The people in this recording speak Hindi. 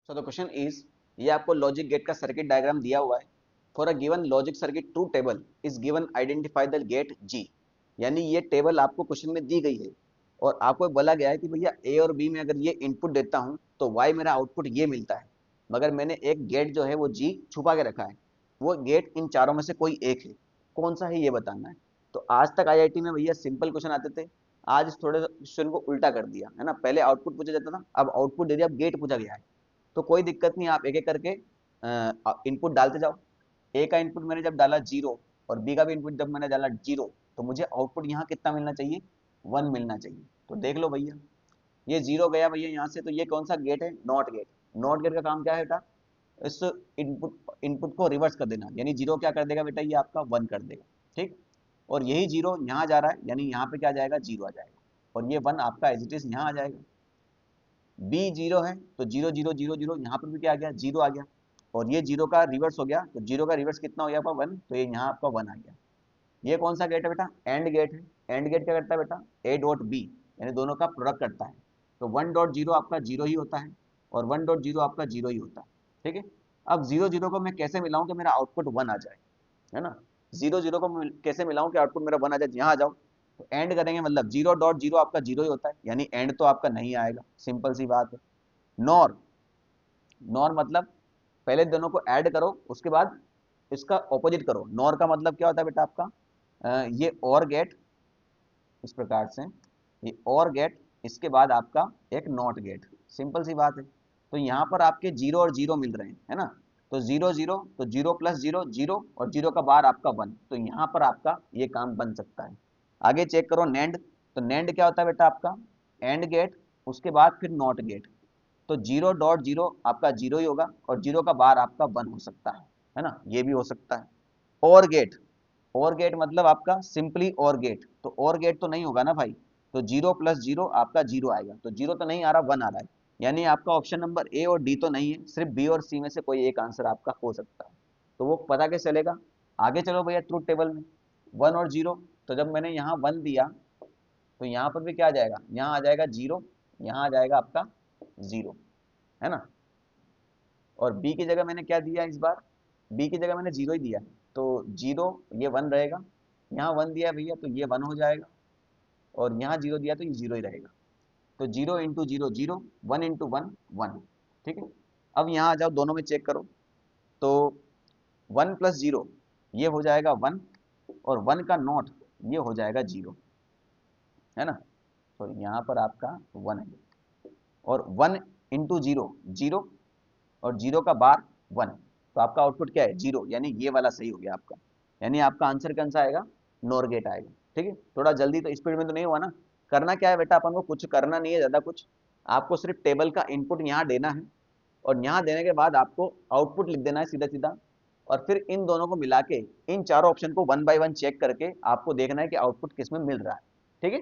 सो द क्वेश्चन इज, ये आपको लॉजिक गेट का सर्किट डायग्राम दिया हुआ है। For a given logic circuit truth table is given identify the gate G. यानी ये टेबल आपको क्वेश्चन में दी गई है और आपको बोला गया है कि भैया ए और बी में अगर ये इनपुट देता हूं तो वाई मेरा आउटपुट ये मिलता है, मगर मैंने एक गेट जो है वो जी छुपा के रखा है। वो गेट इन चारों में से कोई एक है, कौन सा है ये बताना है। तो आज तक आईआईटी में भैया सिंपल क्वेश्चन आते थे, आज थोड़े क्वेश्चन को उल्टा कर दिया है ना। पहले आउटपुट पूछा जाता था, अब आउटपुट दे दिया, अब गेट पूछा गया है। तो कोई दिक्कत नहीं, आप एक एक करके इनपुट डालते जाओ। ए का इनपुट मैंने जब डाला 0 और बी का भी इनपुट जब मैंने डाला 0, तो मुझे आउटपुट यहाँ कितना मिलना चाहिए, 1 मिलना चाहिए। तो देख लो भैया, ये 0 गया भैया यहाँ से, तो ये कौन सा गेट है, नॉट गेट। नॉट गेट का काम क्या है बेटा, इस इनपुट इनपुट को रिवर्स कर देना, यानी 0 क्या कर देगा बेटा, ये आपका 1 कर देगा। ठीक, और यही 0 यहाँ जा रहा है, यानी यहाँ पे क्या आ जाएगा, 0 आ जाएगा, और ये 1 आपका एज इट इज यहाँ आ जाएगा। बी 0 है तो 0 0 0 0, यहाँ पर भी क्या आ गया, 0 आ गया, और ये 0 का रिवर्स हो गया, तो 0 का रिवर्स कितना हो गया आपका, 1, तो ये यहाँ आपका 1 आ गया। ये कौन सा गेट है बेटा, एंड गेट है। एंड गेट क्या करता है बेटा, ए डॉट बी, यानी दोनों का प्रोडक्ट करता है। तो 1.0 आपका 0 ही होता है और 1.0 आपका 0 ही होता है। ठीक है, अब 0 0 को मैं कैसे मिलाऊं कि मेरा आउटपुट 1 आ जाए, है ना। 0 0 को कैसे मिलाऊं कि आउटपुट मेरा 1 आ जाए, यहाँ आ जाओ। तो एंड करेंगे, मतलब 0.0 आपका 0 ही होता है, यानी एंड तो आपका नहीं आएगा, सिंपल सी बात है। नॉर, नॉर मतलब पहले दोनों को ऐड करो, उसके बाद इसका ऑपोजिट करो। नॉर का मतलब क्या होता है बेटा आपका, ये और गेट, इस प्रकार से ये और गेट, इसके बाद आपका एक नॉट गेट, सिंपल सी बात है। तो यहाँ पर आपके 0 और 0 मिल रहे हैं, है ना। तो 0 0, तो 0 प्लस 0 0, और 0 का बार आपका 1, तो यहाँ पर आपका ये काम बन सकता है। आगे चेक करो नैंड। तो नैंड क्या होता है बेटा आपका, एंड गेट, उसके बाद फिर नॉट गेट। तो 0.0 आपका 0 ही होगा, और 0 का बार आपका 1 हो सकता है ना, ये भी हो सकता है। और गेट, और गेट मतलब आपका सिंपली और गेट, तो और गेट तो नहीं होगा ना भाई। तो 0 प्लस 0 आपका 0 आएगा, तो 0 तो नहीं आ रहा, 1 आ रहा है, यानी आपका ऑप्शन नंबर ए और डी तो नहीं है, सिर्फ बी और सी में से कोई एक आंसर आपका हो सकता है। तो वो पता कैसे चलेगा, आगे चलो भैया ट्रूथ टेबल में, 1 और 0। तो जब मैंने यहाँ 1 दिया, तो यहाँ पर भी क्या आ जाएगा, यहाँ आ जाएगा 0, यहाँ आ जाएगा आपका 0, है ना। और बी की जगह मैंने क्या दिया इस बार, बी की जगह मैंने 0 ही दिया है, तो 0, ये 1 रहेगा। यहाँ 1 दिया भैया तो ये 1 हो जाएगा, और यहाँ 0 दिया तो ये 0 ही रहेगा। तो 0 इंटू 0 0, 1 इंटू 1 1। ठीक है, अब यहाँ आ जाओ, दोनों में चेक करो। तो 1 प्लस 0 ये हो जाएगा 1, और 1 का नॉट ये हो जाएगा 0, है ना। तो यहाँ पर आपका 1 है, और 1 इंटू 0 0, और 0 का बार 1, तो आपका आउटपुट क्या है, 0, यानी ये वाला सही हो गया आपका। यानी आपका आंसर कौन सा आएगा, नॉर गेट आएगा। ठीक है, थोड़ा जल्दी तो स्पीड में तो नहीं हुआ ना। करना क्या है बेटा, अपन को कुछ करना नहीं है ज़्यादा कुछ, आपको सिर्फ टेबल का इनपुट यहाँ देना है, और यहाँ देने के बाद आपको आउटपुट लिख देना है सीधा सीधा, और फिर इन दोनों को मिला के इन चारों ऑप्शन को 1 बाय 1 चेक करके आपको देखना है कि आउटपुट किस में मिल रहा है। ठीक है,